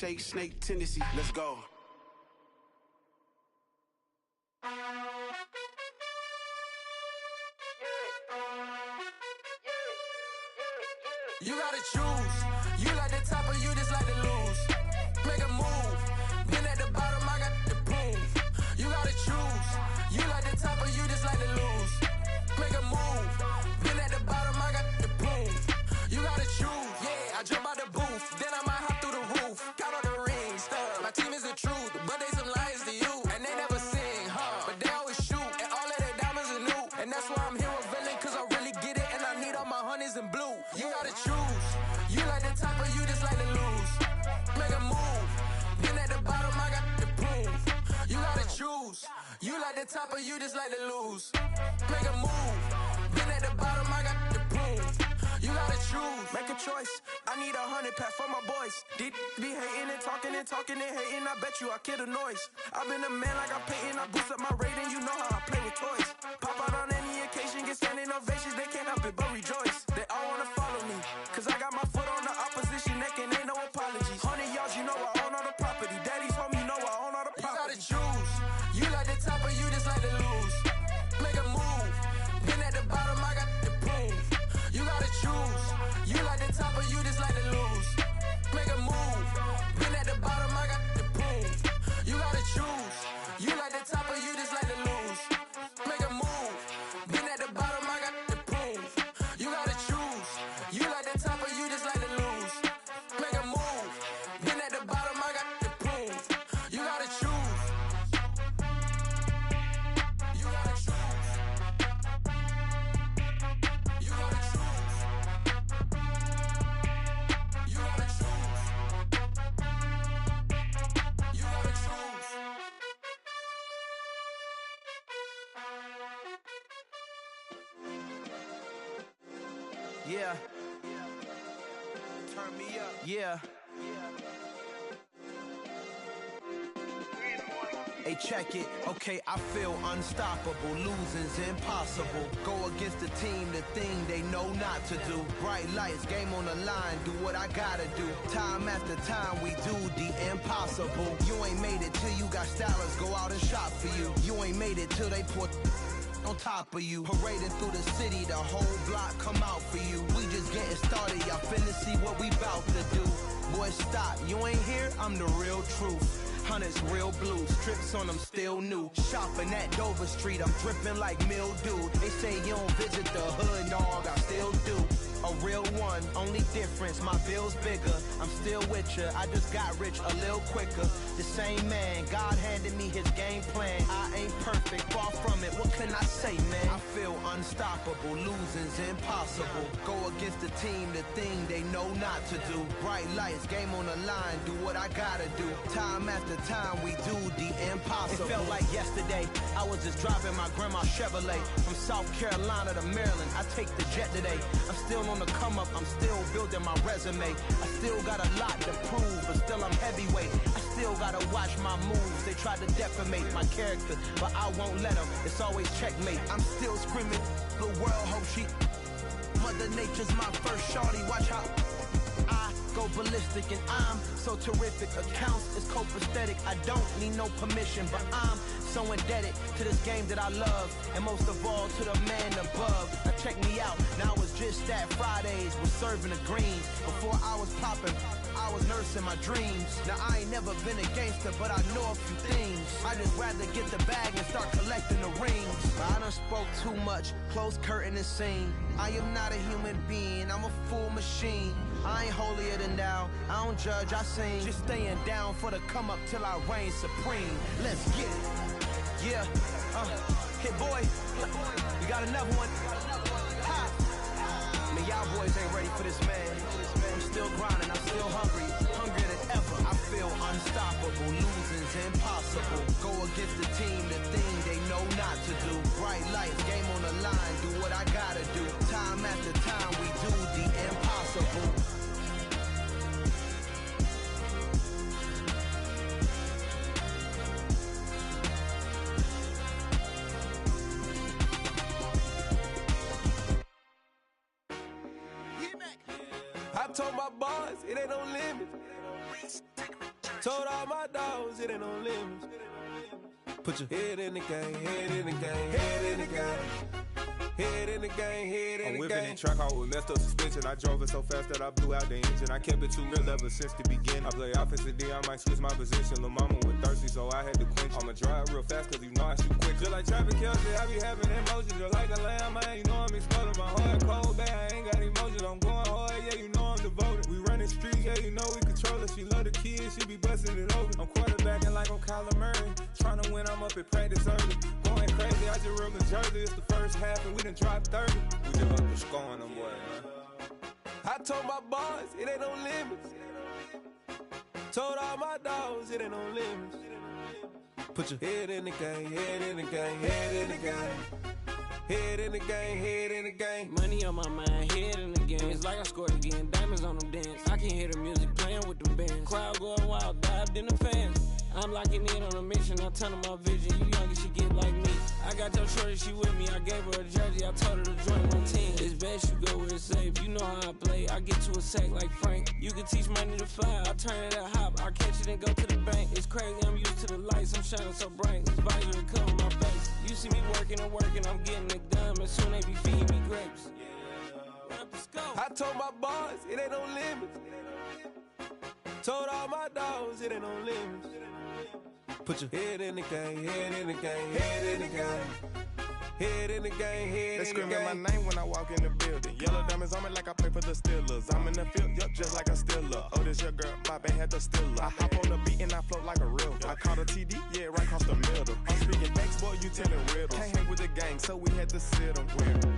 shake, snake tendency. Let's go. You gotta choose. You like the top or you just like to lose. Make a move. Been at the bottom, I got the proof. You gotta choose. You like the top or you just like to lose. Make a move. Been at the bottom, I got the proof. You gotta choose. Yeah, I jump out the booth. Then I might hop through the roof. Count all the rings. My team is the truth, but they some liars to you. And they never sing, but they always shoot. And all of their diamonds are new. And that's why I'm here with villain, cause I really get it. And I need all my honeys in blue. You gotta choose. You like the top or you just like to lose. Make a move. Been at the bottom, I got the proof. You gotta choose. You like the top or you just like to lose. Make a move. Been at the bottom, I got the proof. You gotta choose. Make a choice. I need 100 pack for my boys. Be hating and talking and talking and hating. I bet you I kill the noise. I've been a man like I'm Peyton. I boost up my rating. You know how I play with toys. Pop out on any occasion, get standing ovations. They can't help it but rejoice. They all wanna follow me, cause I got my foot on the opposition neck and ain't no apologies. 100 yards, you know I own all the property. Daddy's home, you know I own all the property. You gotta choose. You like the top or you just like to lose. Make a move. Been at the bottom, I got the proof. You gotta choose. You like the top or you just like to lose. Make a move. Been at the bottom, I got the proof. You gotta choose. You like the top or you just like to lose. Make a move. Been at the bottom, I got the proof. You gotta choose. You like the top or you just like to lose. Make a move. Been at the bottom, I got the proof. You gotta choose. You gotta choose. You gotta choose. You gotta choose. You gotta choose. Yeah. Turn me up. Yeah. Hey, check it. Okay, I feel unstoppable. Losing's impossible. Go against the team, the thing they know not to do. Bright lights, game on the line. Do what I gotta do. Time after time, we do the impossible. You ain't made it till you got stylers go out and shop for you. You ain't made it till they put on top of you. Parading through the city, the whole block come out for you. We just getting started, y'all finna see what we bout to do. Boy, stop, you ain't here, I'm the real truth. Hunters real blue, strips on them still new. Shopping at Dover Street, I'm dripping like mildew. They say you don't visit the hood, dog, I still do. A real one, only difference, my bill's bigger. I'm still with ya, I just got rich a little quicker. The same man, God handed me his game plan. I ain't perfect, far from it, what can I say, man? I feel unstoppable, losing's impossible. Go against the team, the thing they know not to do. Bright lights, game on the line, do what I gotta do. Time after time, we do the impossible. It felt like yesterday, I was just driving my grandma's Chevrolet. From South Carolina to Maryland, I take the jet today. I'm still on the come up, I'm still building my resume. I still got a lot to prove, but still I'm heavyweight. I still gotta watch my moves. They try to defamate my character, but I won't let them. It's always checkmate. I'm still screaming, the world hope she. Mother Nature's my first shorty, watch how I go ballistic and I'm so terrific. Accounts is copacetic, I don't need no permission, but I'm so indebted to this game that I love, and most of all to the man above. Now check me out, now it's just that Fridays was serving the greens. Before I was popping, I was nursing my dreams. Now I ain't never been a gangster, but I know a few things. I just rather get the bag and start collecting the rings. But I done spoke too much, close curtain and scene. I am not a human being, I'm a full machine. I ain't holier than thou, I don't judge, I sing. Just staying down for the come up till I reign supreme. Let's get it. Yeah, Hit boy, we got another one. Ha! Man, y'all boys ain't ready for this, man. I'm still grinding, I'm still hungry, hungrier than ever. I feel unstoppable, losing's impossible. Go against the team, the thing they know not to do. Bright lights, game on the line, do what I gotta do. Time after time, we do the impossible. I told my boss, it ain't no limit. Told all my dogs it ain't no limits. Put your head in the game, head in the game, head in the game. Head in the game, head in the game. I'm whipping in track, I was messed up suspension. I drove it so fast that I blew out the engine. I kept it too real ever since the beginning. I play offensive D, I might switch my position. Lil' mama was thirsty, so I had to quench. I'ma drive real fast, cause you know I shoot quick. Just like Travis Kelce, I be having emotions. Just like a lamb, man, you know I'm exploding. My heart cold, bad, I ain't got emotions. I'm going hard, yeah, you know I'm devoted. We running streets, yeah, you know we control it. She love the kids, she be busting it over. I'm quarterbacking like I'm Kyler Murray. Trying to win, I'm up at practice early. Going crazy, I just real New Jersey. It's the first half and we done dropped 30. We just up to scoring them, boy, man. I told my boys, it ain't no limits. Told all my dogs, it ain't no limits. Put your head in the game, head in the game, head in the game. Head in the game, head in the game. Money on my mind, head in the game. It's like I scored again, diamonds on them dance. I can hear the music playing with them bands. Crowd going wild, dived in the fans. I'm locking in on a mission, I tell her my vision. You young and she get like me. I got your shorty, she with me. I gave her a jersey, I told her to join my team. It's best you go where it's safe. You know how I play. I get to a sack like Frank. You can teach money to fly. I turn it a hop. I catch it and go to the bank. It's crazy, I'm used to the lights. I'm shining so bright. This visor will cover my face. You see me working and working. I'm getting it done. And soon they be feeding me grapes. I told my boys, it ain't no limits. Told all my dogs, it ain't no limits. Put your head in the game, head in the game, head in the game. Head in the game, head in the game. They screaming my name when I walk in the building. Yellow diamonds on me like I play for the Steelers. I'm in the field, yup, just like a Steeler. Oh, this your girl, my band had the Steeler. I hop on the beat and I float like a river. I caught a TD, yeah, right across the middle. I'm speaking facts, boy, you telling riddles. Can't hang with the gang, so we had to sit them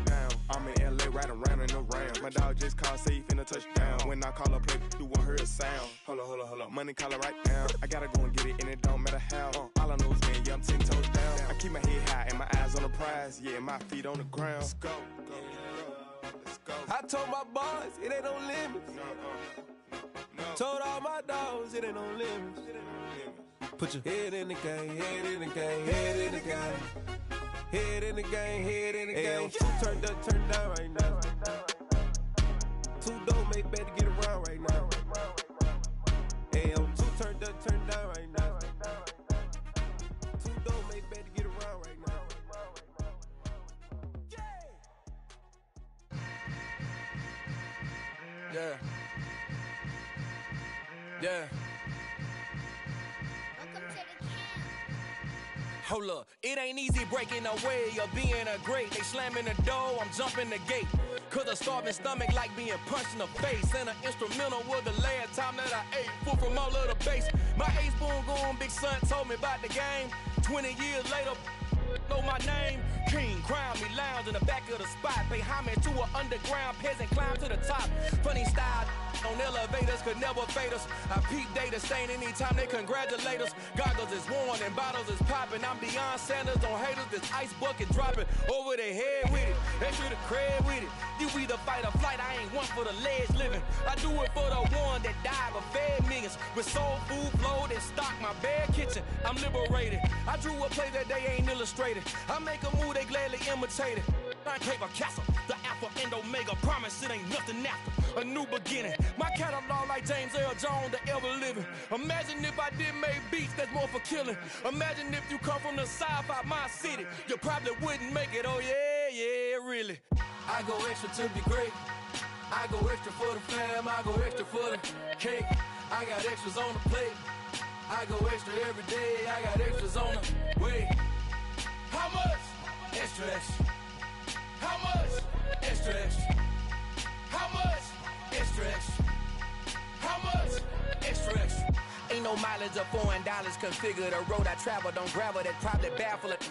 down. I'm in LA, riding around in the round. My dog just called, say he finna touchdown. When I call a play, you won't hear a sound. Hold up, money calling right now. I gotta go and get it, and it don't matter how. All I know is man, yeah, I'm 10 toes down. I keep my head high and my eyes on the prize. Yeah, my feet on the ground. Let's go. I told my boys, it ain't no limits. Told all my dogs, it ain't no limits. Put your head in the game, head in the game, head in the game. Head in the game, head in the game. Two turned up, turned down right now. Two don't make better get around right now. Hey, I'm two turned up, turned down right now. Two don't make better get around right now. Yeah. Hold up, it ain't easy breaking away or being a great. They slamming the door, I'm jumping the gate. Cause a starving stomach like being punched in the face. And an instrumental was the last time that I ate. Full from all of the bass. My ace boom going, big son told me about the game. 20 years later, know my name. King, crown me, lounge in the back of the spot. Pay homage to an underground peasant, climb to the top. Funny style on elevators could never fade us. I peep data stain anytime they congratulate us. Goggles is worn and bottles is popping. I'm beyond Sanders on haters, this ice bucket dropping over their head with it. Extra the cred with it. You either fight or flight, I ain't one for the ledge living. I do it for the one that died but fed millions. With soul food flowed and stocked my bare kitchen. I'm liberated. I drew a play that they ain't illustrated. I make a move, they gladly imitate it. I paper castle, the alpha and omega. Promise it ain't nothing after a new beginning. My catalog like James Earl Jones, the ever living. Imagine if I did make beats that's more for killing. Imagine if you come from the sci-fi my city, you probably wouldn't make it. Oh yeah, really. I go extra to be great. I go extra for the fam. I go extra for the cake. I got extras on the plate. I go extra every day. I got extras on the way. How much? Extra, extra. How much? Extra, extra. How much? Extra, extra. How much? Extra, extra. Ain't no mileage of $4 configure the road I travel. Don't gravel that probably baffle it.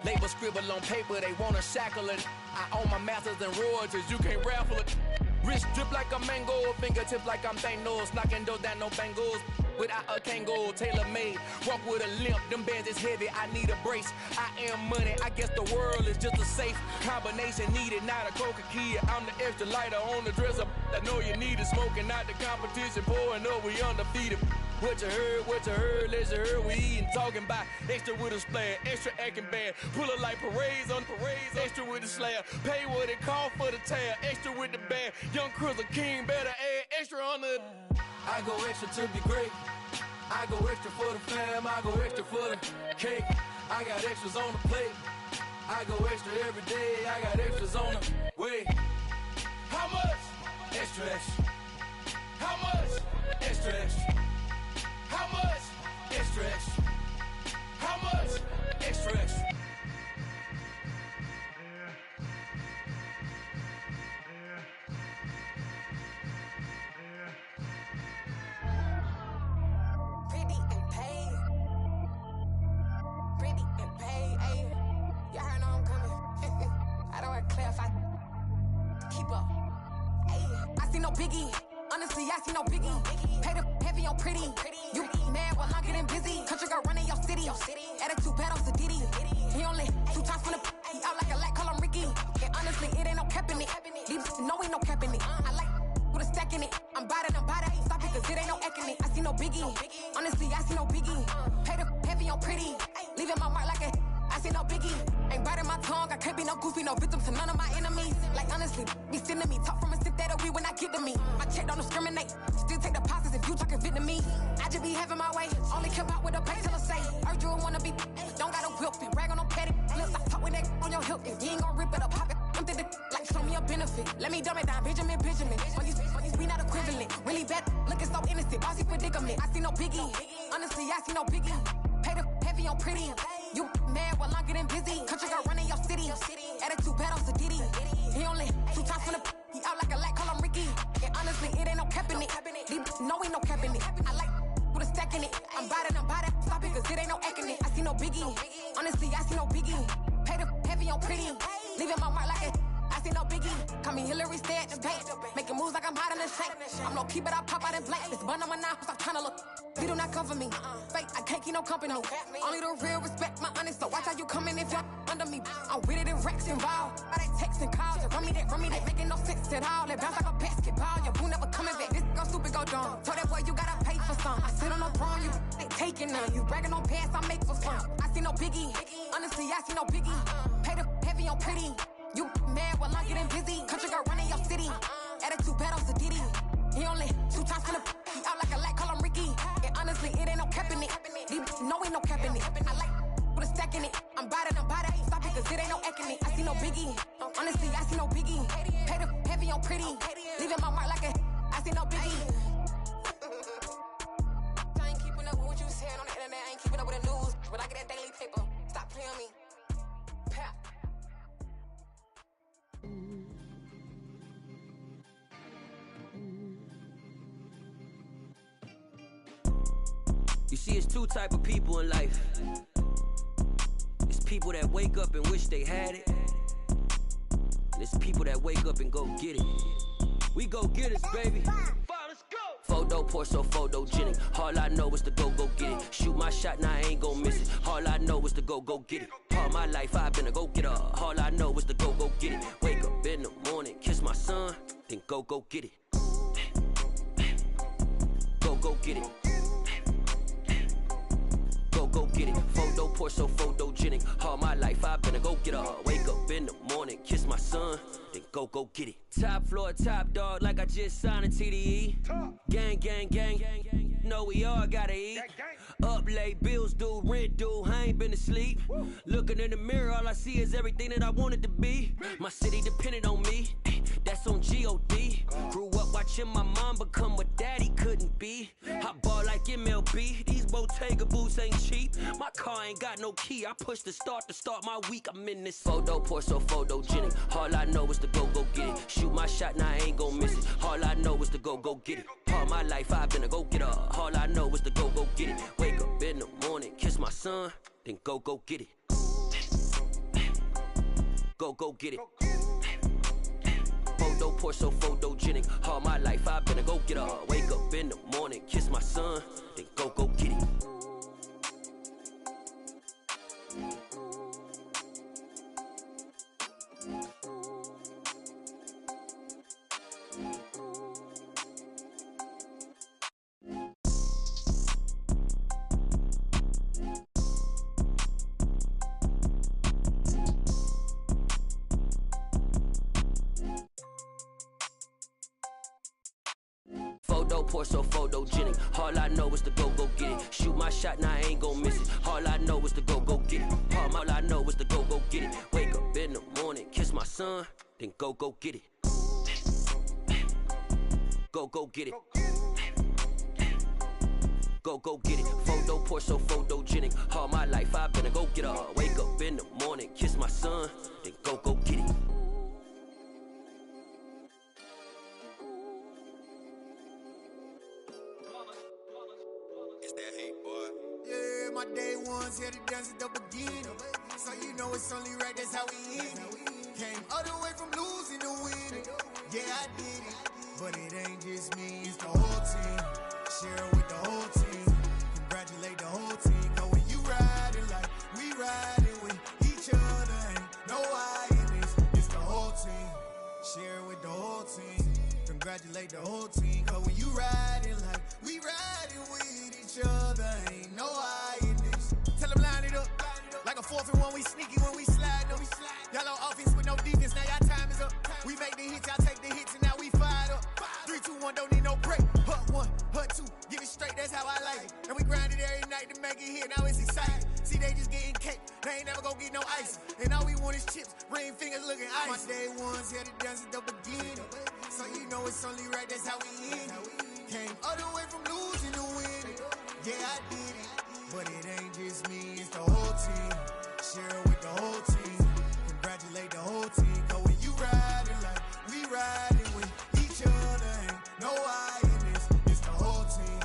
Label scribble on paper, they wanna shackle it. I own my masters and royalties, you can't raffle it. Wrist drip like a mango, fingertips like I'm Thanos. Knocking doors down, no bangles. Without a Kango, tailor-made. Walk with a limp, them bands is heavy, I need a brace. I am money, I guess the world is just a safe combination needed, not a coca key. I'm the extra lighter on the dresser. I know you need it, smoking out the competition, pouring up, we undefeated. What you heard, let you heard, we eatin', talking about extra with a splash, extra acting bad, pull it like parades on parades, extra with the slab, pay what it cost for the tab, extra with the bag, young Chris a king, better add extra on the. I go extra to be great, I go extra for the fam, I go extra for the cake. I got extras on the plate. I go extra every day, I got extras on the way. How much? Extra, extra. How much? Extra, extra. How much? Extra, extra. How much? Extra, extra. Pretty and paid. Pretty and paid, ayy. Y'all heard know I'm coming. I don't want to clarify. Keep up. Ayy. I see no biggie. Honestly, I see no biggie. Pay the heavy on pretty. You mad while I'm getting busy. Country girl running your city. Attitude bad on the Diddy. He only 2 times from the he out like a light, call him Ricky. And honestly, it ain't no cap in it. These know ain't no cap in it. I like with a stack in it. I'm bought it. Stop it, cause it ain't no eck in it. I see no biggie. Honestly, I see no biggie. Pay the heavy on pretty. Leaving my mark like a I see no biggie. Ain't biting my tongue. I can't be no goofy, no victim to none of my enemies. Like honestly, be sending me talk from a sip that'll be when I get to me. My check don't discriminate. Still take deposits if you talking Vietnamese. I just be having my way. Only come out with a pay till I say. Heard you wanna be. Don't got a whip and brag on no petty. Lips, I talk with that on your hip. If you ain't gon' rip it up, pop it. I'm the like show me a benefit. Let me dumb it down, Benjamin. For you, we not equivalent. Really bad, looking so innocent. Bossy predicament. I see no biggie. Honestly, I see no biggie. Pay the heavy on pretty. You mad while I'm getting busy. Country girl running your city. Attitude bad on the Diddy. He only 2 times from the he out like a light, call him Ricky. And honestly, it ain't no cap in it. These know ain't no cap in it. I like with a stack in it. I'm bought it. Stop it, cause it ain't no eck in it. I see no biggie. Honestly, I see no biggie. Pay the heavy on pretty. Leaving my mark like a I see no biggie. Call me Hillary, stay at the bank. Making moves like I'm hot in the shank. I'm low key, but I pop out in blank. This bun on my knife, I'm trying to look. They do not come for me. Fake, I can't keep no company. Only the real respect my honest. So watch how you coming if you're under me. I'm with it and Rex involved. I they texting calls. Just run me that. Making no sense at all. They bounce like a basketball. Your boo never coming back. This go stupid, go dumb. Told that boy you gotta pay for some. I sit on the throne, you they taking none. You bragging on pants, I make for fun. I see no biggie. Honestly, I see no biggie. Pay the heavy on pretty. You mad while I'm getting busy. Country girl running your city. Attitude bad on the Diddy. He only 2 times from the he out like a light, call him Ricky. And honestly, it ain't no cap in it. These know ain't no cap in it. I like with a stack in it. I'm bought it. Stop it, cause it ain't no eck in it. I see no biggie. Honestly, I see no biggie. Pay the heavy on pretty. Leaving my mark like a I see no biggie. I ain't keeping up with what you saying on the internet. I ain't keeping up with the news. When I get that daily paper, stop playing me. Pap. You see, it's 2 type of people in life. It's people that wake up and wish they had it. And it's people that wake up and go get it. We go get it, baby. Let's go. Photo pour so photogenic. All I know is to go get it. Shoot my shot, now I ain't gon' miss it. All I know is to go get it. All my life I've been a go-getter. All I know is to go get it. Wake up in the morning, kiss my son, then go get it. Go get it. Go get it. Photo pour so photogenic. All my life I've been a go-getter. Wake up in the morning, kiss my son, then go get it. Top floor, top dog, like I just signed a TDE. Gang. Know we all gotta eat. Up late, bills due, rent due, I ain't been asleep. Looking in the mirror, all I see is everything that I wanted to be. My city depended on me, that's on G.O.D. Grew up watching my mom become what daddy couldn't be. I ball like MLB, these Bottega boots ain't cheap. My car ain't got no key, I push the start to start my week. I'm in this photo pour so photogenic. All I know is to go get it. Shoot my shot, now I ain't gon' miss it. All I know is to go get it. All my life I've been a go-getter. All I know is to go get it. Wake up in the morning, kiss my son, then go get it. Go get it. Photo pour so photogenic. All my life I've been a go-getter. Wake up in the morning, kiss my son, then go get it. Photo poor, so photogenic. All I know is to go get it. Shoot my shot, now I ain't gon' miss it. All I know is to go get it. All I know is to go get it. Wake up in the morning, kiss my son, then go get it. Go get it. Go get it. Photo poor, so photogenic. All my life I've been a go getter. Wake up in the morning, kiss my son, then go get it. It's that hate, boy. Yeah, my day ones here to dance at the beginning. So you know it's only right, that's how we end it. Came all the way from losing to winning. Yeah, I did it. But it ain't just me, it's the whole team. Share it with the whole team. Congratulate the whole team. Cause when you riding like we riding with each other, ain't no I in this. It's the whole team. Share it with the whole team. Congratulate the whole team. Cause when you riding like we riding with each other, ain't no I in this. Tell them line it up. Like a 4th and 1, we sneaky when we slide them. Y'all on offense with no defense, now y'all time is up. We make the hits, y'all take the hits, and now we fired up. 3, 2, 1, don't need no break. Hut 1, hut 2, give it straight, that's how I like it. And we grind it every night to make it hit, now it's exciting. See, they just getting cake, they ain't never gonna get no ice. And all we want is chips, ring fingers looking ice. My day ones here to dance at the beginning. So you know it's only right, that's how we end it. Came all the way from losing to winning. Yeah, I did it. But it ain't just me, it's the whole team. Share it with the whole team. Congratulate the whole team. Cause when you riding like we riding with each other, ain't no I in this. It's the whole team.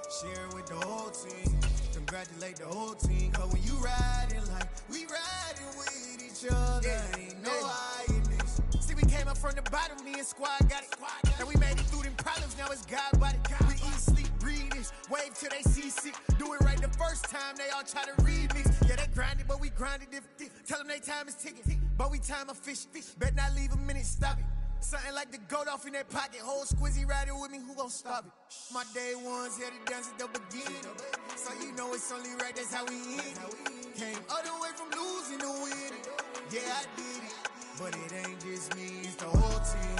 Share it with the whole team. Congratulate the whole team. Cause when you riding like we riding with each other, ain't no I in this. See, we came up from the bottom, me and squad got it. And we made it through them problems, now it's God body. We eat, sleep, breathe this. Wave till they see sick. Do it right the first time, they all try to remix. Yeah, they grinded, but we grinded different. Tell them they time is ticking, but we time a fish. Bet not leave a minute, stop it. Something like the goat off in that pocket. Whole squizzy riding with me, who gon' stop it? My day ones here to dance at the beginning. So you know it's only right, that's how we end it. Came all the way from losing to winning. Yeah, I did it. But it ain't just me, it's the whole team.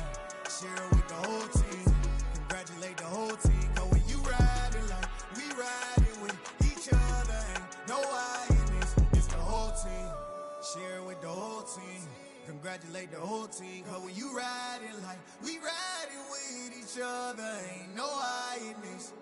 Share it with the whole team. Congratulate the whole team. Cause when you riding like we riding with each other, ain't no I in this. It's the whole team. Share it with the whole team. Congratulate the whole team. Cause when you riding like we riding with each other, ain't no I in this.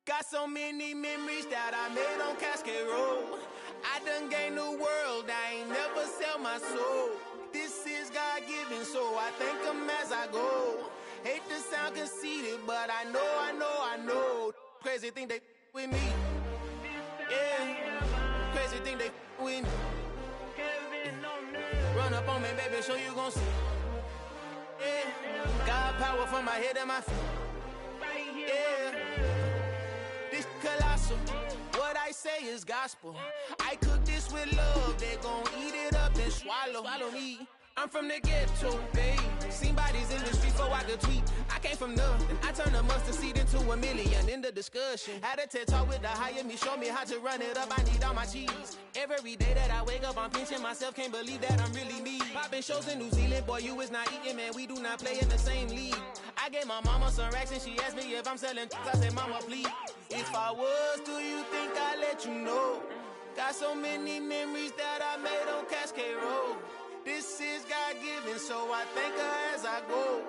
Got so many memories that I made on Cascade Road. I done gained the world, I ain't never sell my soul. This is God-given, so I thank him as I go. Hate to sound conceited, but I know. Crazy thing they with me. Yeah, crazy thing they with me. Run up on me, baby, so you gon' see. Yeah, God power from my head and my feet. Yeah. Colossal, what I say is gospel. I cook this with love, they gon' eat it up and swallow me. I'm from the ghetto, babe. Seen bodies in the streets so I could tweet. I came from nothing, I turned a mustard seed into $1 million in the discussion. Had a TED talk with the higher me, show me how to run it up, I need all my cheese. Every day that I wake up, I'm pinching myself, can't believe that I'm really me. Popping shows in New Zealand, boy, you is not eating, man, we do not play in the same league. I gave my mama some racks and she asked me if I'm selling, I said, mama, please. If I was, do you think I'd let you know? Got so many memories that I made on Cascade Road. This is God-given, so I thank her as I go.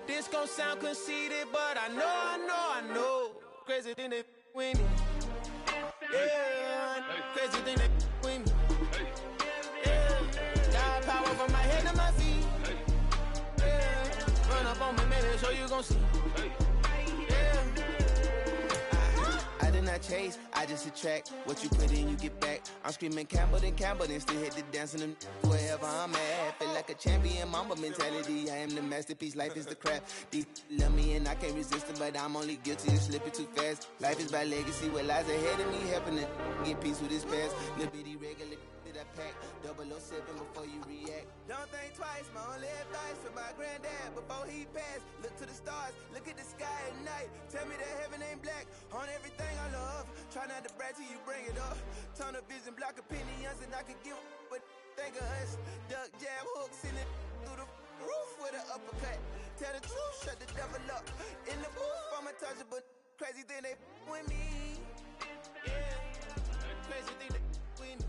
This gon' sound conceited, but I know. Crazy thing they with me. Yeah, crazy thing they with me. Yeah, got power from my head to my feet. Yeah, run up on me, maybe so you gon' see. I chase, I just attract what you put in, you get back. I'm screaming Campbell, then still hit the dance and wherever I'm at. Feel like a champion, mamba mentality. I am the masterpiece, life is the crap. These love me and I can't resist it, but I'm only guilty of slipping too fast. Life is by legacy, what lies ahead of me, helping to get peace with his past. Little bitty regular, I pack 007 before you react. Don't think twice, my only advice for my granddad before he passed. Look to the stars, look at the sky at night. Tell me that heaven ain't black on everything I love. Try not to brag till you bring it up. Tunnel vision, block opinions, and I could give but think of us. Duck, jab, hooks in it through the roof with an uppercut. Tell the truth, shut the devil up. In the booth, I'm untouchable. Crazy thing they with me. Yeah, crazy thing they with me.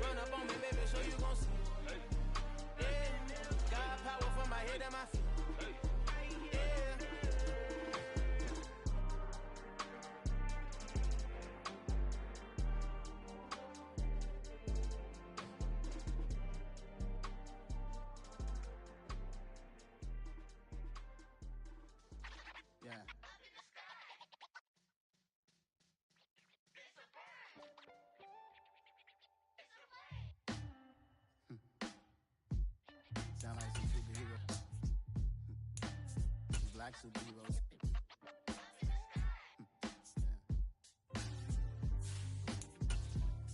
Run up on me, baby, so you gon' see. Yeah, got power from my head and my feet. Sound like some superhero. Black superheroes.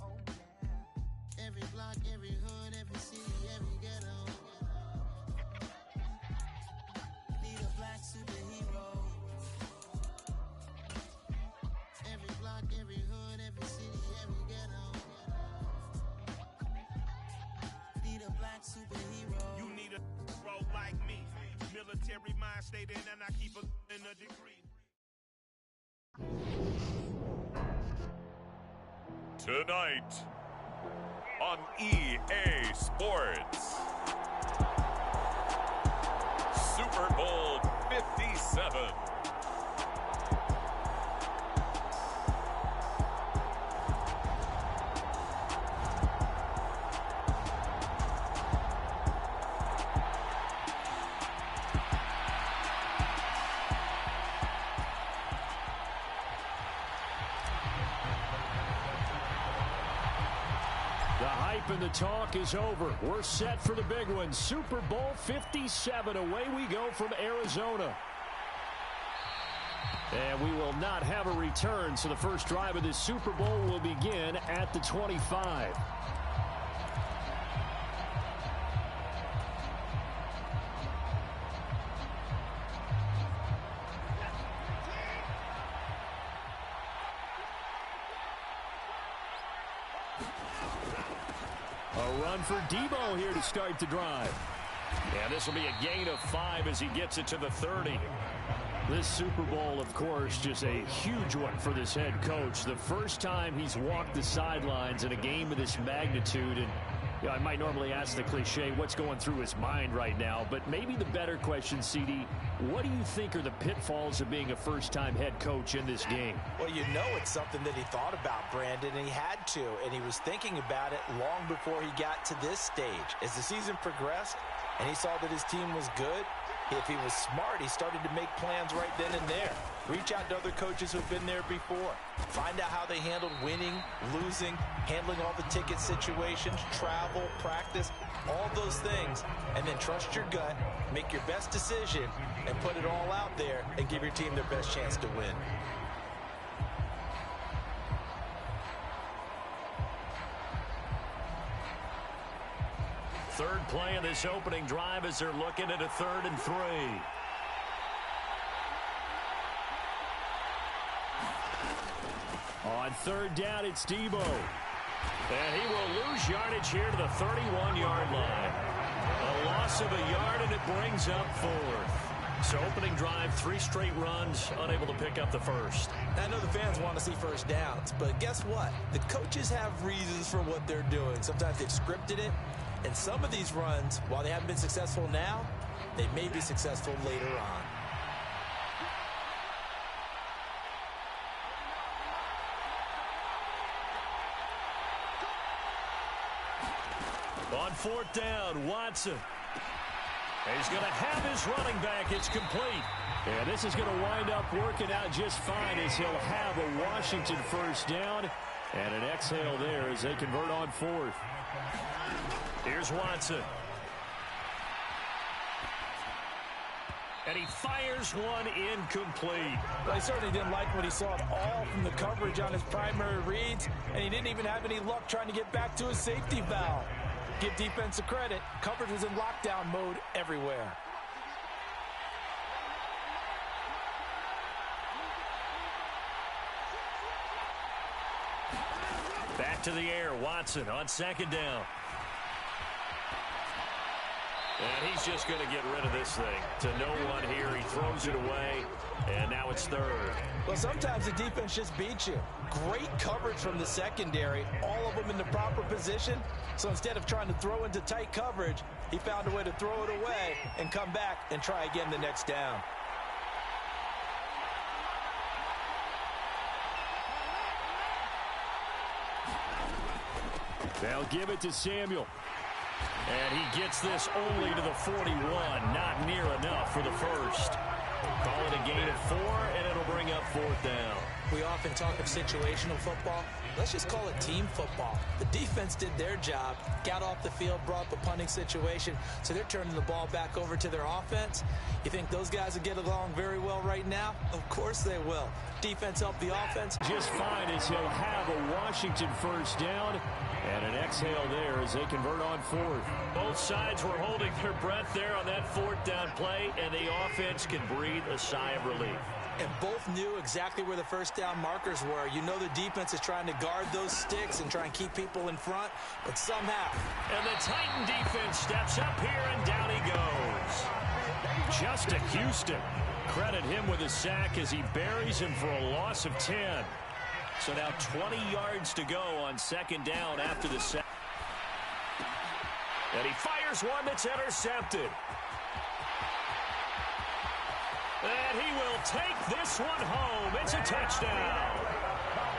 Oh, yeah. Every block, every hood, every city, every ghetto. Need a black superhero. Every block, every hood, every city, every ghetto. Need a black superhero. You need a bro like me. Military mind state in and I keep in a degree. Tonight on EA Sports, Super Bowl 57. And the talk is over. We're set for the big one. Super Bowl 57. Away we go from Arizona. And we will not have a return, so the first drive of this Super Bowl will begin at the 25. A run for Debo here to start the drive. And this will be a gain of 5 as he gets it to the 30. This Super Bowl, of course, just a huge one for this head coach. The first time he's walked the sidelines in a game of this magnitude. And you know, I might normally ask the cliche, what's going through his mind right now? But maybe the better question, CD, what do you think are the pitfalls of being a first-time head coach in this game? Well, you know it's something that he thought about, Brandon, and he had to. And he was thinking about it long before he got to this stage. As the season progressed and he saw that his team was good, if he was smart, he started to make plans right then and there. Reach out to other coaches who've been there before. Find out how they handled winning, losing, handling all the ticket situations, travel, practice, all those things. And then trust your gut, make your best decision, and put it all out there and give your team their best chance to win. Third play of this opening drive as they're looking at a 3rd and 3. On 3rd down, it's Debo. And he will lose yardage here to the 31-yard line. A loss of a yard, and it brings up 4th. So opening drive, 3 straight runs, unable to pick up the first. I know the fans want to see first downs, but guess what? The coaches have reasons for what they're doing. Sometimes they've scripted it. And some of these runs, while they haven't been successful now, they may be successful later on. On 4th down, Watson. He's going to have his running back. It's complete. And this is going to wind up working out just fine as he'll have a Washington first down. And an exhale there as they convert on 4th. Here's Watson. And he fires one incomplete. Well, he certainly didn't like what he saw at all from the coverage on his primary reads, and he didn't even have any luck trying to get back to his safety valve. Give defense a credit. Coverage was in lockdown mode everywhere. Back to the air, Watson on second down. And he's just going to get rid of this thing. To no one here, he throws it away, and now it's third. Well, sometimes the defense just beats you. Great coverage from the secondary, all of them in the proper position. So instead of trying to throw into tight coverage, he found a way to throw it away and come back and try again the next down. They'll give it to Samuel. And he gets this only to the 41. Not near enough for the first. Call it a gain of 4, and it'll bring up fourth down. We often talk of situational football. Let's just call it team football. The defense did their job, got off the field, brought the punting situation, so they're turning the ball back over to their offense. You think those guys will get along very well right now? Of course they will. Defense helped the offense. Just fine as he'll have a Washington first down. And an exhale there as they convert on fourth. Both sides were holding their breath there on that fourth down play, and the offense can breathe a sigh of relief. And both knew exactly where the first down markers were. You know the defense is trying to guard those sticks and try and keep people in front, but somehow. And the Titan defense steps up here, and down he goes. Justin Houston. Credit him with a sack as he buries him for a loss of 10. So now 20 yards to go on second down after the sack. And he fires one that's intercepted. And he will take this one home. It's a touchdown.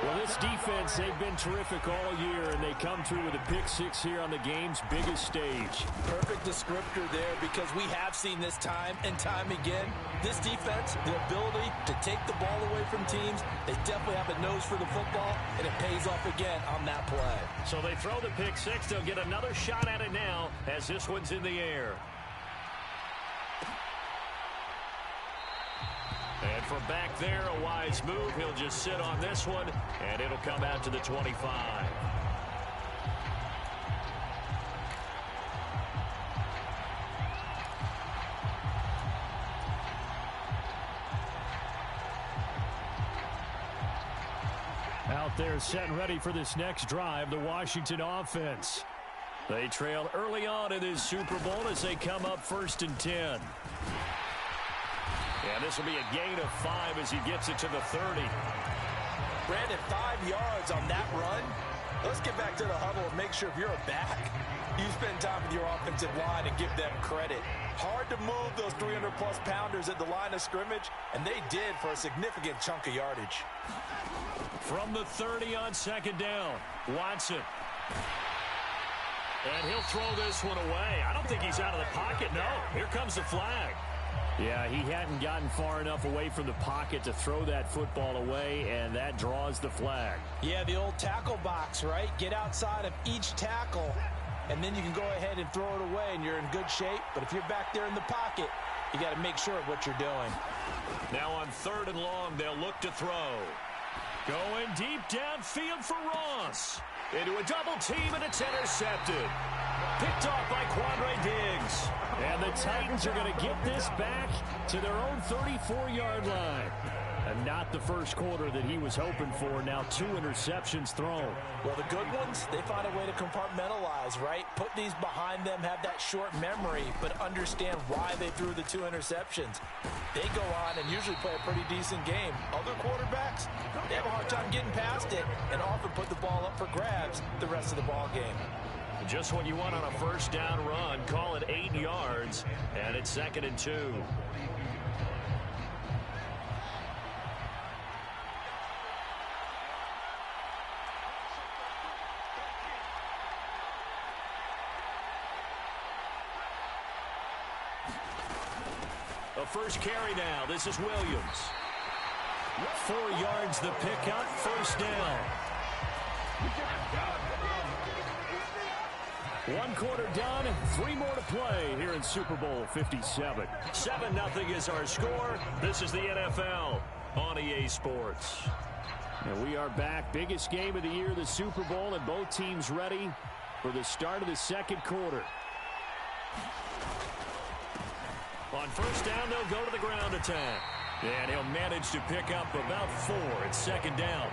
Well, this defense, they've been terrific all year, and they come through with a pick six here on the game's biggest stage. Perfect descriptor there, because we have seen this time and time again. This defense, the ability to take the ball away from teams, they definitely have a nose for the football, and it pays off again on that play. So they throw the pick six. They'll get another shot at it now as this one's in the air. And from back there, a wise move. He'll just sit on this one, and it'll come out to the 25. Out there set and ready for this next drive, the Washington offense. They trail early on in this Super Bowl as they come up 1st and 10. And this will be a gain of 5 as he gets it to the 30. Brandon, 5 yards on that run. Let's get back to the huddle and make sure if you're a back, you spend time with your offensive line and give them credit. Hard to move those 300-plus pounders at the line of scrimmage, and they did for a significant chunk of yardage. From the 30 on second down, Watson. And he'll throw this one away. I don't think he's out of the pocket, no. Here comes the flag. Yeah, he hadn't gotten far enough away from the pocket to throw that football away, and that draws the flag. Yeah, the old tackle box, right? Get outside of each tackle, and then you can go ahead and throw it away, and you're in good shape. But if you're back there in the pocket, you got to make sure of what you're doing. Now on 3rd and long, they'll look to throw. Going deep downfield for Ross. Into a double team, and it's intercepted. Picked off by Quandre Diggs. And the Titans are going to get this back to their own 34-yard line. And not the first quarter that he was hoping for. Now 2 interceptions thrown. Well, the good ones, they find a way to compartmentalize, right? Put these behind them, have that short memory, but understand why they threw the 2 interceptions. They go on and usually play a pretty decent game. Other quarterbacks, they have a hard time getting past it and often put the ball up for grabs the rest of the ball game. Just what you want on a first down run. Call it 8 yards, and it's 2nd and 2. A first carry now. This is Williams. 4 yards the pickup, first down. 1 quarter done, 3 more to play here in Super Bowl 57. 7-0 is our score. This is the NFL on EA Sports. And we are back. Biggest game of the year, the Super Bowl, and both teams ready for the start of the second quarter. On first down, they'll go to the ground attack. And he'll manage to pick up about 4 at second down.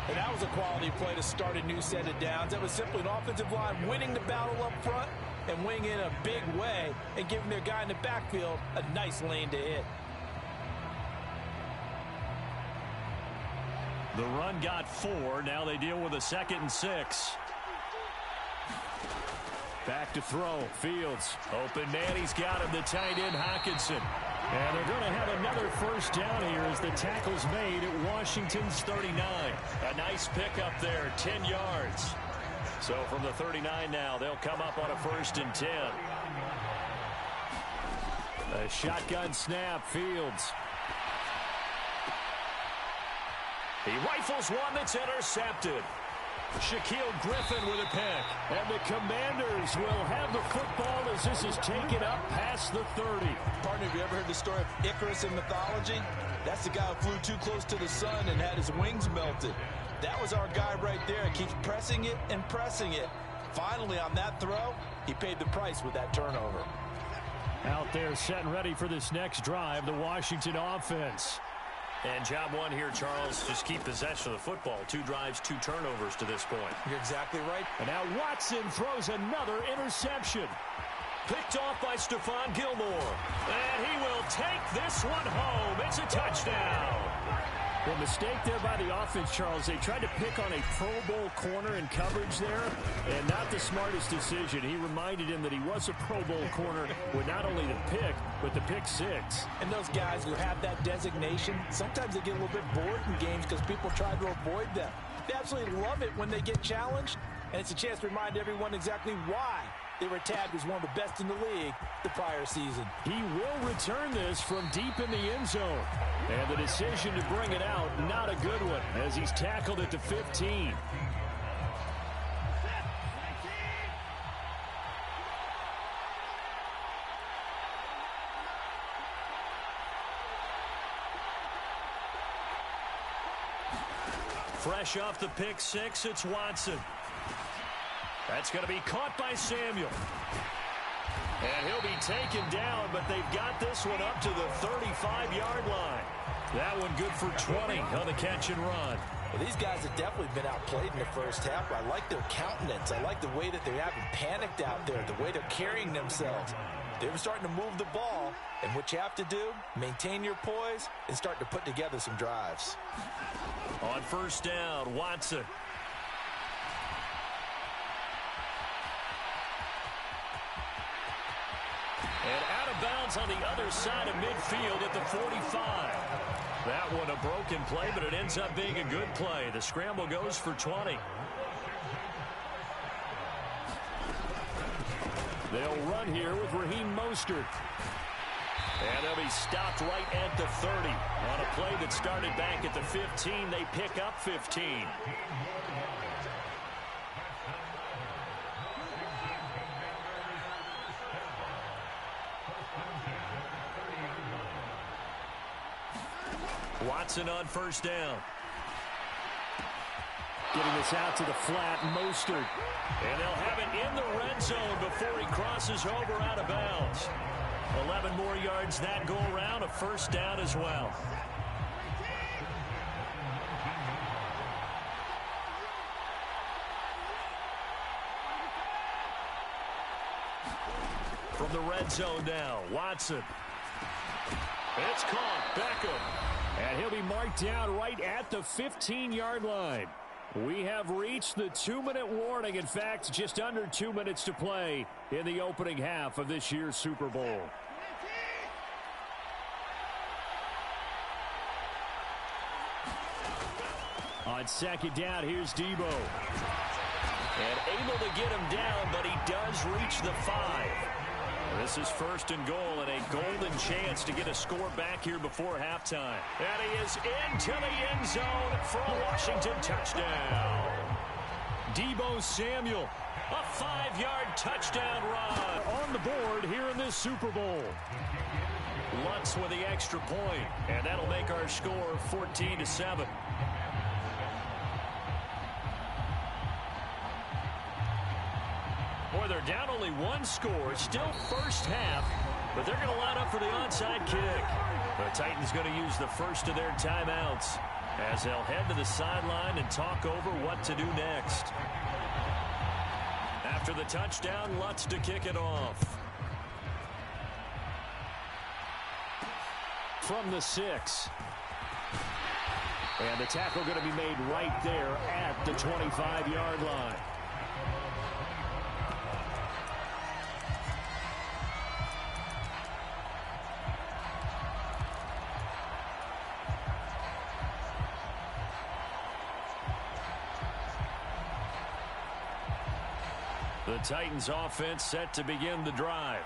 And that was a quality play to start a new set of downs. That was simply an offensive line winning the battle up front and winning in a big way and giving their guy in the backfield a nice lane to hit. The run got 4. Now they deal with a 2nd and 6. Back to throw. Fields. Open man. He's got him. The tight end, Hockenson. And they're going to have another first down here as the tackle's made at Washington's 39. A nice pickup there, 10 yards. So from the 39 now, they'll come up on a 1st and 10. A shotgun snap, Fields. He rifles one that's intercepted. Shaquille Griffin with a pick. And the Commanders will have the football as this is taken up past the 30. Partner, have you ever heard the story of Icarus in mythology? That's the guy who flew too close to the sun and had his wings melted. That was our guy right there. Keeps pressing it and pressing it. Finally, on that throw, he paid the price with that turnover. Out there set and ready for this next drive, the Washington offense. And job one here, Charles, just keep possession of the football. 2 drives, 2 turnovers to this point. You're exactly right. And now Watson throws another interception. Picked off by Stephon Gilmore. And he will take this one home. It's a touchdown. The mistake there by the offense, Charles, they tried to pick on a Pro Bowl corner in coverage there, and not the smartest decision. He reminded him that he was a Pro Bowl corner with not only the pick, but the pick 6. And those guys who have that designation, sometimes they get a little bit bored in games because people try to avoid them. They absolutely love it when they get challenged, and it's a chance to remind everyone exactly why they were tagged as one of the best in the league the prior season. He will return this from deep in the end zone. And the decision to bring it out, not a good one, as he's tackled at the 15. Fresh off the pick 6, it's Watson. That's going to be caught by Samuel. And he'll be taken down, but they've got this one up to the 35-yard line. That one good for 20 on the catch and run. Well, these guys have definitely been outplayed in the first half. I like their countenance. I like the way that they haven't panicked out there, the way they're carrying themselves. They're starting to move the ball, and what you have to do, maintain your poise and start to put together some drives. On first down, Watson. And out of bounds on the other side of midfield at the 45. That one a broken play, but it ends up being a good play. The scramble goes for 20. They'll run here with Raheem Mostert. And they'll be stopped right at the 30. On a play that started back at the 15, they pick up 15. Watson on first down. Getting this out to the flat, Mostert. And they'll have it in the red zone before he crosses over out of bounds. 11 more yards that go around, a first down as well. From the red zone now, Watson. It's caught, Beckham. And he'll be marked down right at the 15-yard line. We have reached the 2-minute warning. In fact, just under 2 minutes to play in the opening half of this year's Super Bowl. On second down, here's Debo. And able to get him down, but he does reach the 5. This is first and goal and a golden chance to get a score back here before halftime. And he is into the end zone for a Washington touchdown. Deebo Samuel, a 5-yard touchdown run on the board here in this Super Bowl. Lutz with the extra point, and that'll make our score 14-7. Boy, they're down only one score, still first half, but they're going to line up for the onside kick. The Titans going to use the first of their timeouts as they'll head to the sideline and talk over what to do next. After the touchdown, Lutz to kick it off. From the 6. And the tackle going to be made right there at the 25-yard line. The Titans offense set to begin the drive.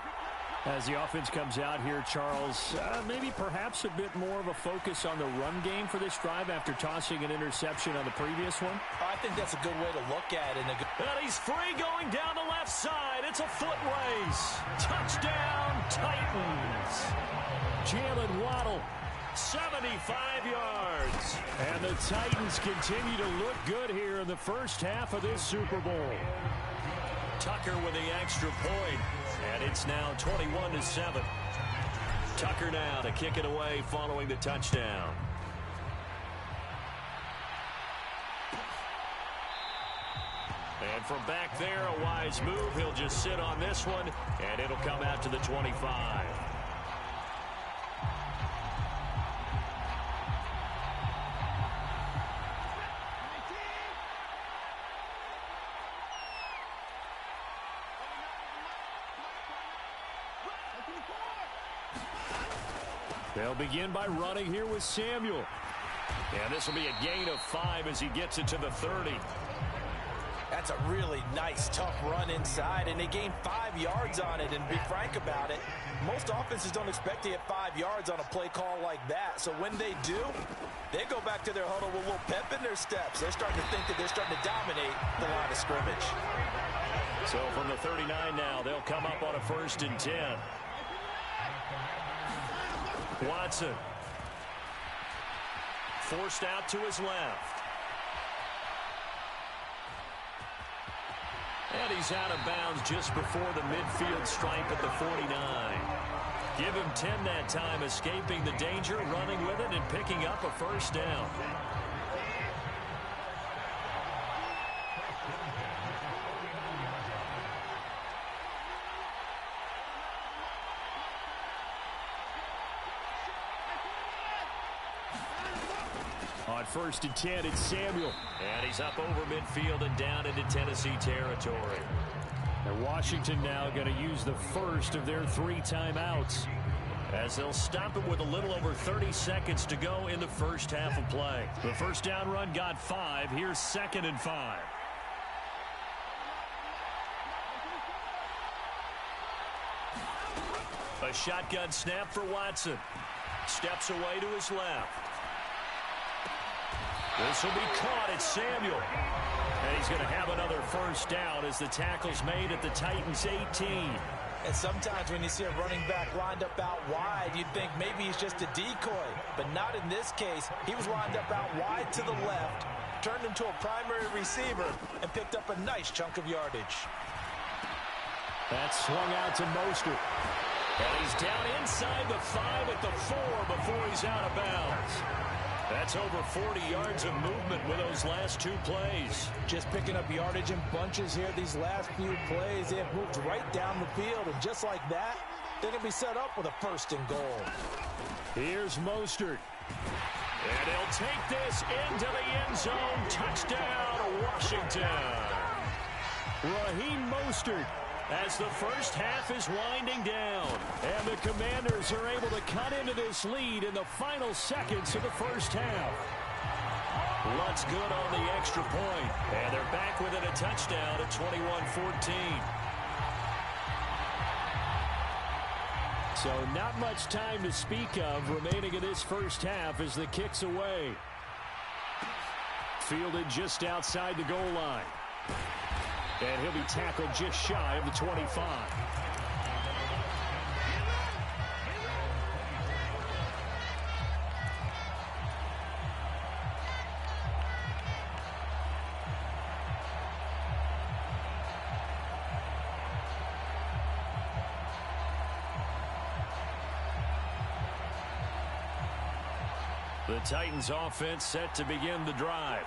As the offense comes out here, Charles, maybe perhaps a bit more of a focus on the run game for this drive after tossing an interception on the previous one? I think that's a good way to look at it. And he's free going down the left side. It's a foot race. Touchdown, Titans. Jalen Waddle, 75 yards. And the Titans continue to look good here in the first half of this Super Bowl. Tucker with the extra point, and it's now 21-7. Tucker now to kick it away following the touchdown. And from back there, a wise move. He'll just sit on this one, and it'll come out to the 25. They'll begin by running here with Samuel. And this will be a gain of 5 as he gets it to the 30. That's a really nice, tough run inside, and they gained 5 yards on it. And be frank about it, most offenses don't expect to hit 5 yards on a play call like that. So when they do, they go back to their huddle with a little pep in their steps. They're starting to think that they're starting to dominate the line of scrimmage. So from the 39 now, they'll come up on a 1st and 10. Watson forced out to his left. And he's out of bounds just before the midfield stripe at the 49. Give him 10 that time, escaping the danger, running with it, and picking up a 1st down. On 1st and 10, it's Samuel. And he's up over midfield and down into Tennessee territory. And Washington now going to use the first of their 3 timeouts, as they'll stop him with a little over 30 seconds to go in the first half of play. The 1st down run got 5. Here's 2nd and 5. A shotgun snap for Watson. Steps away to his left. This will be caught. It's Samuel. And he's going to have another 1st down as the tackle's made at the Titans' 18. And sometimes when you see a running back lined up out wide, you'd think maybe he's just a decoy. But not in this case. He was lined up out wide to the left, turned into a primary receiver, and picked up a nice chunk of yardage. That's swung out to Mostert. And he's down inside the 5 at the 4 before he's out of bounds. That's over 40 yards of movement with those last 2 plays. Just picking up yardage in bunches here these last few plays. They have moved right down the field, and just like that, they're going to be set up with a 1st and goal. Here's Mostert. And he'll take this into the end zone. Touchdown, Washington. Raheem Mostert, as the first half is winding down. And the Commanders are able to cut into this lead in the final seconds of the first half. Lutz good on the extra point. And they're back within a touchdown at 21-14. So not much time to speak of remaining in this first half as the kick's away. Fielded just outside the goal line. And he'll be tackled just shy of the 25. The Titans offense set to begin the drive.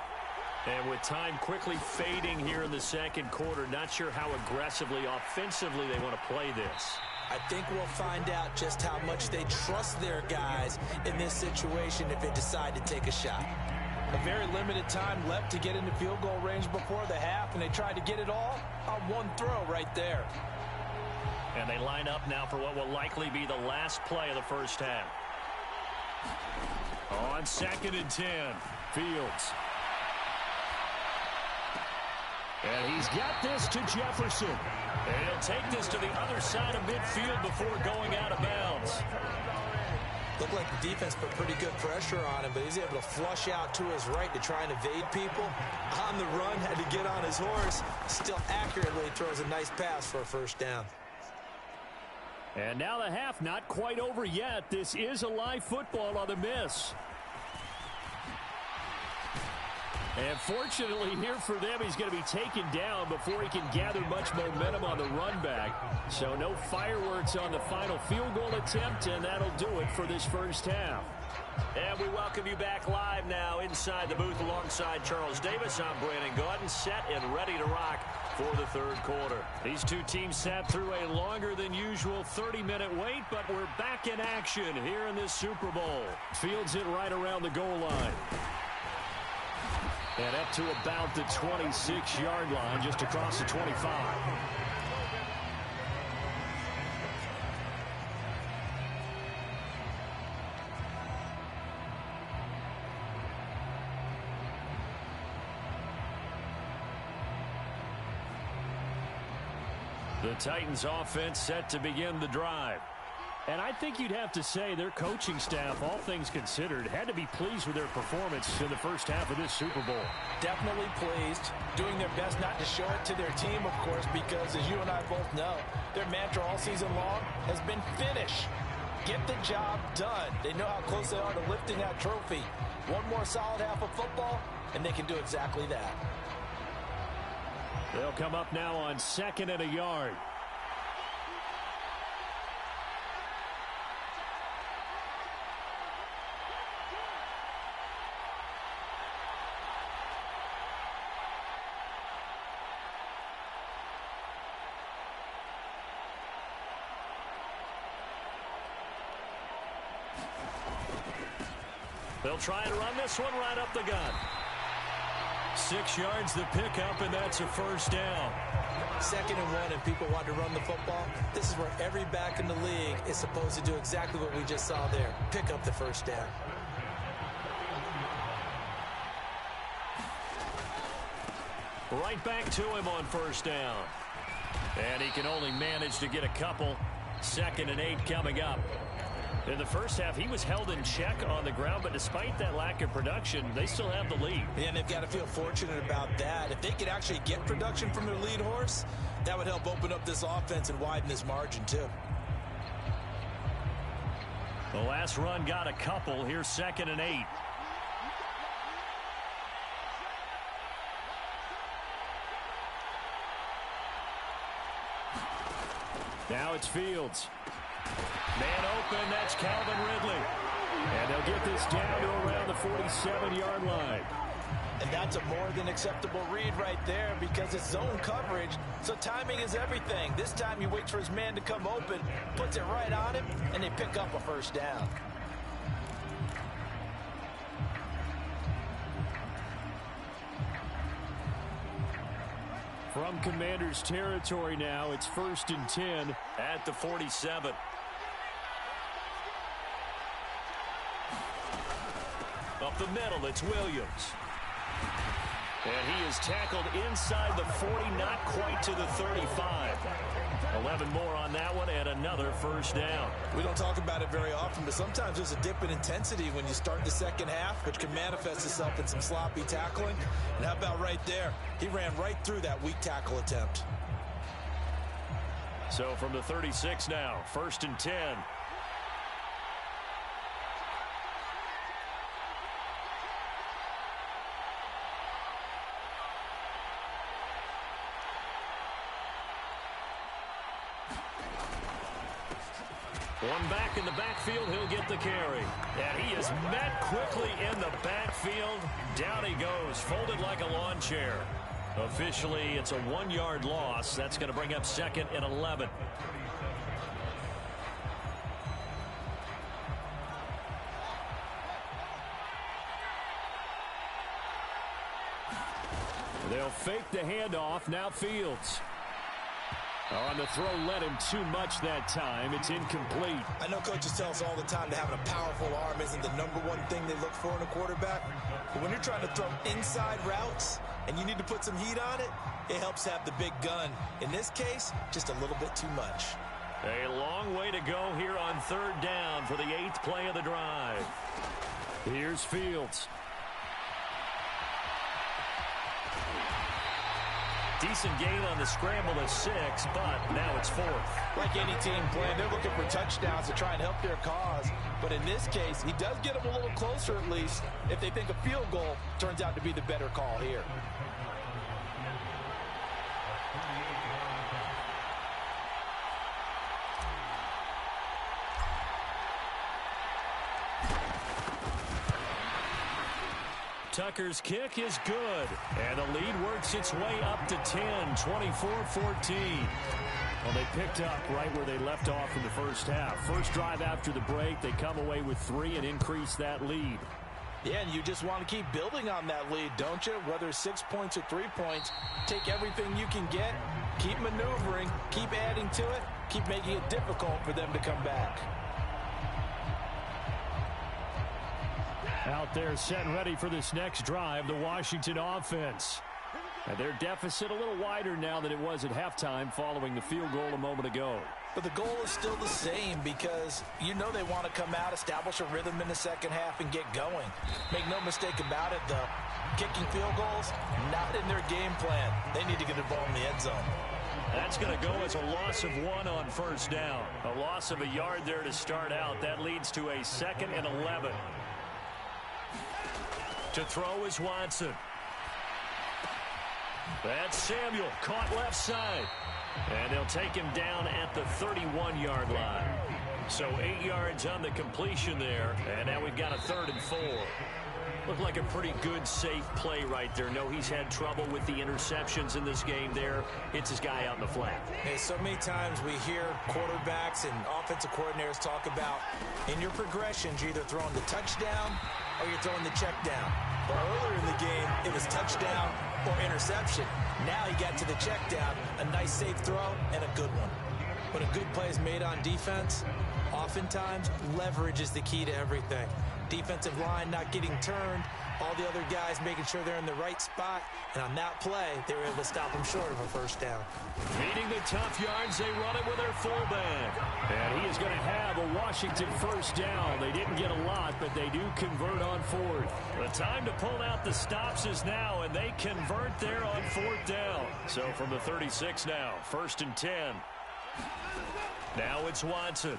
And with time quickly fading here in the second quarter, not sure how aggressively, offensively they want to play this. I think we'll find out just how much they trust their guys in this situation if they decide to take a shot. A very limited time left to get into field goal range before the half, and they tried to get it all on one throw right there. And they line up now for what will likely be the last play of the first half. On 2nd and 10, Fields. And he's got this to Jefferson. And he'll take this to the other side of midfield before going out of bounds. Looked like the defense put pretty good pressure on him, but he's able to flush out to his right to try and evade people. On the run, had to get on his horse. Still accurately throws a nice pass for a first down. And now the half not quite over yet. This is a live football on the miss. And fortunately here for them, he's going to be taken down before he can gather much momentum on the run back. So no fireworks on the final field goal attempt, and that'll do it for this first half. And we welcome you back live now inside the booth alongside Charles Davis. I'm Brandon Gaudin, set and ready to rock for the third quarter. These two teams sat through a longer than usual 30-minute wait, but we're back in action here in this Super Bowl. Fields it right around the goal line. And up to about the 26-yard line, just across the 25. The Titans offense set to begin the drive. And I think you'd have to say their coaching staff, all things considered, had to be pleased with their performance in the first half of this Super Bowl. Definitely pleased, doing their best not to show it to their team, of course, because as you and I both know, their mantra all season long has been finish. Get the job done. They know how close they are to lifting that trophy. One more solid half of football, and they can do exactly that. They'll come up now on 2nd and a yard. They'll try and run this one right up the gut. 6 yards the pickup, and that's a first down. 2nd and 1, and people want to run the football. This is where every back in the league is supposed to do exactly what we just saw there. Pick up the first down. Right back to him on first down. And he can only manage to get a couple. 2nd and 8 coming up. In the first half, he was held in check on the ground, but despite that lack of production, they still have the lead. Yeah, and they've got to feel fortunate about that. If they could actually get production from their lead horse, that would help open up this offense and widen this margin, too. The last run got a couple. Here's 2nd and 8. Now it's Fields. Man open, that's Calvin Ridley. And they'll get this down to around the 47-yard line. And that's a more than acceptable read right there because it's zone coverage, so timing is everything. This time he waits for his man to come open, puts it right on him, and they pick up a first down. From Commanders territory now, it's 1st and 10 at the 47. Up the middle, it's Williams. And he is tackled inside the 40, not quite to the 35. 11 more on that one and another first down. We don't talk about it very often, but sometimes there's a dip in intensity when you start the second half, which can manifest itself in some sloppy tackling. And how about right there? He ran right through that weak tackle attempt. So from the 36 now, 1st and 10. One back in the backfield, he'll get the carry. And he is met quickly in the backfield. Down he goes, folded like a lawn chair. Officially, it's a 1-yard loss. That's going to bring up 2nd and 11. They'll fake the handoff. Now Fields. On the throw, led him too much that time. It's incomplete. I know coaches tell us all the time that having a powerful arm isn't the #1 thing they look for in a quarterback. But when you're trying to throw inside routes and you need to put some heat on it, it helps have the big gun. In this case, just a little bit too much. A long way to go here on 3rd down for the 8th play of the drive. Here's Fields. Decent gain on the scramble of 6, but now it's 4th. Like any team playing, they're looking for touchdowns to try and help their cause. But in this case, he does get them a little closer at least if they think a field goal turns out to be the better call here. Tucker's kick is good, and the lead works its way up to 10, 24-14. Well, they picked up right where they left off in the first half. First drive after the break, they come away with 3 and increase that lead. Yeah, and you just want to keep building on that lead, don't you? Whether 6 points or 3 points, take everything you can get, keep maneuvering, keep adding to it, keep making it difficult for them to come back. Out there set and ready for this next drive, the Washington offense. And their deficit a little wider now than it was at halftime following the field goal a moment ago. But the goal is still the same because you know they want to come out, establish a rhythm in the second half, and get going. Make no mistake about it, though. Kicking field goals, not in their game plan. They need to get the ball in the end zone. That's going to go as a loss of 1 on first down. A loss of a yard there to start out. That leads to a 2nd and 11. To throw is Watson. That's Samuel, caught left side. And they'll take him down at the 31-yard line. So 8 yards on the completion there. And now we've got a 3rd and 4. Looked like a pretty good, safe play right there. No, he's had trouble with the interceptions in this game there. Hits his guy out in the flat. Hey, so many times we hear quarterbacks and offensive coordinators talk about in your progressions, you're either throwing the touchdown or you're throwing the check down. But earlier in the game, it was touchdown or interception. Now he got to the check down, a nice safe throw, and a good one. When a good play is made on defense, oftentimes leverage is the key to everything. Defensive line not getting turned, all the other guys making sure they're in the right spot, and on that play, they were able to stop him short of a first down. Meeting the tough yards, they run it with their fullback. And he is going to have a Washington first down. They didn't get a lot, but they do convert on 4th. The time to pull out the stops is now, and they convert there on 4th down. So from the 36 now, 1st and 10. Now it's Watson.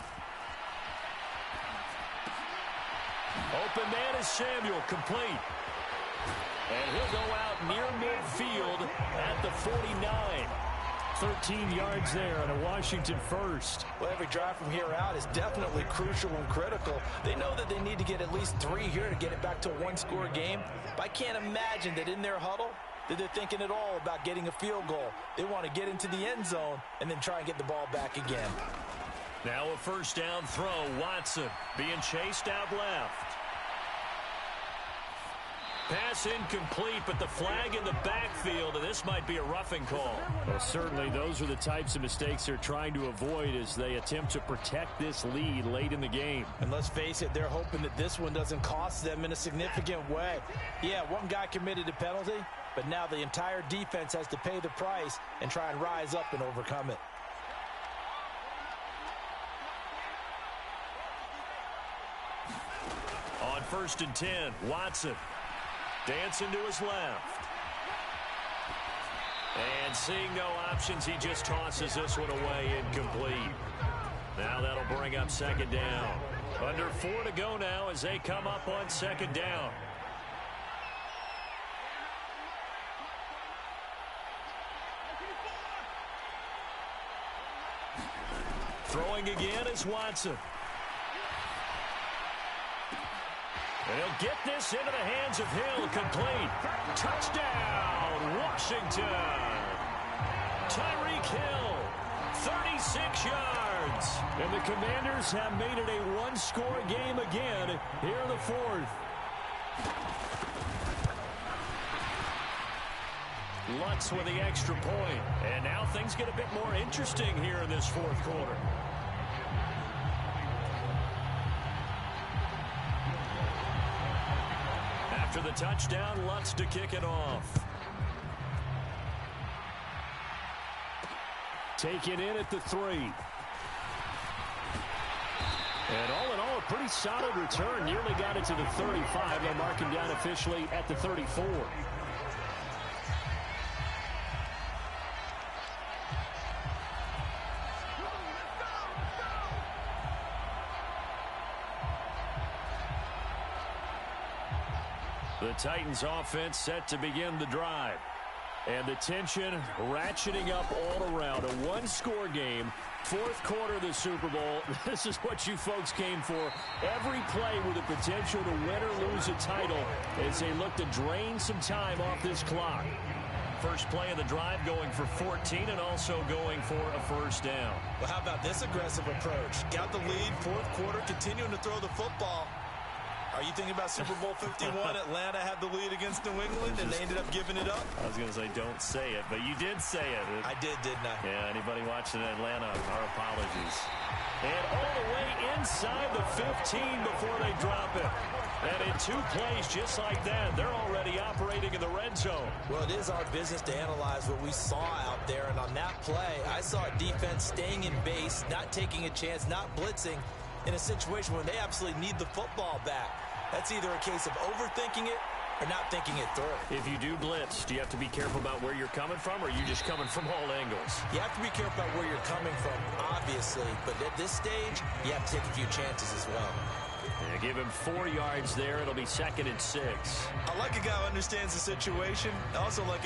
Open man is Samuel, complete. And he'll go out near midfield at the 49. 13 yards there and a Washington first. Well, every drive from here out is definitely crucial and critical. They know that they need to get at least 3 here to get it back to a 1-score game. But I can't imagine that in their huddle that they're thinking at all about getting a field goal. They want to get into the end zone and then try and get the ball back again. Now a first down throw. Watson being chased out left. Pass incomplete, but the flag in the backfield, and this might be a roughing call. Well, certainly those are the types of mistakes they're trying to avoid as they attempt to protect this lead late in the game. And let's face it, they're hoping that this one doesn't cost them in a significant way. Yeah, one guy committed a penalty, but now the entire defense has to pay the price and try and rise up and overcome it. On 1st and 10, Watson dancing to his left. And seeing no options, he just tosses this one away incomplete. Now that'll bring up 2nd down. Under 4 to go now as they come up on 2nd down. Throwing again is Watson. And he'll get this into the hands of Hill, complete. Touchdown, Washington. Tyreek Hill, 36 yards. And the Commanders have made it a one-score game again here in the 4th. Lutz with the extra point. And now things get a bit more interesting here in this 4th quarter. After the touchdown, Lutz to kick it off. Take it in at the 3. And all in all, a pretty solid return. Nearly got it to the 35. They'll mark him down officially at the 34. The Titans offense set to begin the drive. And the tension ratcheting up all around. A one-score game, 4th quarter of the Super Bowl. This is what you folks came for. Every play with the potential to win or lose a title as they look to drain some time off this clock. First play of the drive going for 14 and also going for a 1st down. Well, how about this aggressive approach? Got the lead, 4th quarter, continuing to throw the football. Are you thinking about Super Bowl 51? Atlanta had the lead against New England, and they ended up giving it up? I was going to say, don't say it, but you did say it. I did, didn't I? Yeah, anybody watching Atlanta, our apologies. And all the way inside the 15 before they drop it. And in 2 plays just like that, they're already operating in the red zone. Well, it is our business to analyze what we saw out there. And on that play, I saw a defense staying in base, not taking a chance, not blitzing in a situation where they absolutely need the football back. That's either a case of overthinking it or not thinking it through. If you do blitz, do you have to be careful about where you're coming from, or are you just coming from all angles? You have to be careful about where you're coming from, obviously. But at this stage, you have to take a few chances as well. Yeah, give him 4 yards there. It'll be 2nd and 6. I like a guy who understands the situation. I also like a